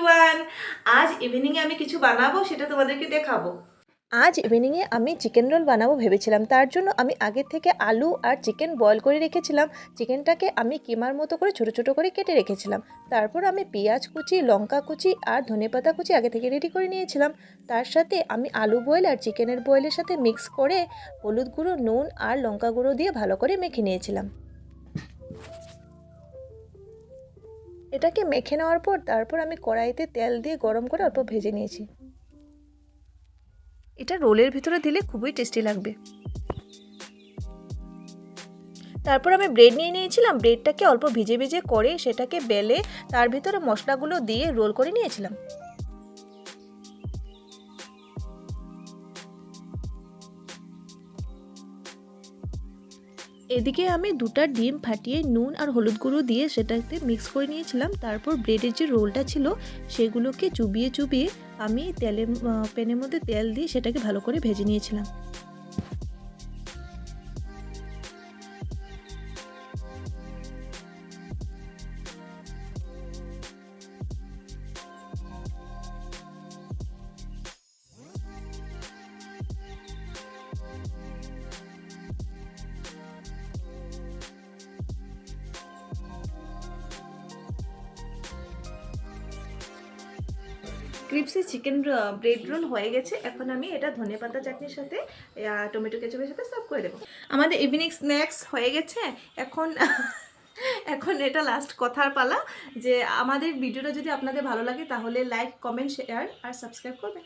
Everyone, আজ ইভিনিংয়ে আমি কিছু বানাবো, সেটা তোমাদেরকে দেখাবো। আজ ইভিনিংয়ে আমি চিকেন রোল বানাবো ভেবেছিলাম। তার জন্য আমি আগে থেকে আলু আর চিকেন বয়েল করে রেখেছিলাম। চিকেনটাকে আমি কিমার মতো করে ছোট ছোট করে কেটে রেখেছিলাম। তারপর আমি পেঁয়াজ কুচি, লঙ্কা কুচি আর ধনেপাতা কুচি আগে থেকে রেডি করে নিয়েছিলাম। তার সাথে আমি আলু বয়েল আর চিকেনের বয়েলের সাথে মিক্স করে হলুদ গুঁড়ো, নুন আর লঙ্কা গুঁড়ো দিয়ে ভালো করে মেখে নিয়েছিলাম। এটাকে মেখে নেওয়ার পর তারপর আমি কড়াইতে তেল দিয়ে গরম করে অল্প ভেজে নিয়েছি। এটা রোলের ভিতরে দিলে খুবই টেস্টি লাগবে। তারপর আমি ব্রেড নিয়ে নিয়েছিলাম। ব্রেডটাকে অল্প ভিজে ভিজে করে সেটাকে বেলে তার ভিতরে মশলাগুলো দিয়ে রোল করে নিয়েছিলাম। এদিকে আমি দুটো ডিম ফাটিয়ে নুন আর হলুদ গুঁড়ো দিয়ে সেটাতে মিক্স করে নিয়েছিলাম। তারপর ব্রেডের যে রোলটা ছিল সেগুলোকে চুবিয়ে চুবিয়ে আমি প্যানের মধ্যে তেল দিয়ে সেটাকে ভালো করে ভেজে নিয়েছিলাম। ক্রিপসি চিকেন ব্রেড রোল হয়ে গেছে। এখন আমি এটা ধনেপাতা চাটনির সাথে টমেটো কেচাপের সাথে সার্ভ করে দেবো। আমাদের ইভিনিং স্ন্যাক্স হয়ে গেছে। এখন এখন এটা লাস্ট কথার পালা, যে আমাদের ভিডিওটা যদি আপনাদের ভালো লাগে তাহলে লাইক, কমেন্ট, শেয়ার আর সাবস্ক্রাইব করবেন।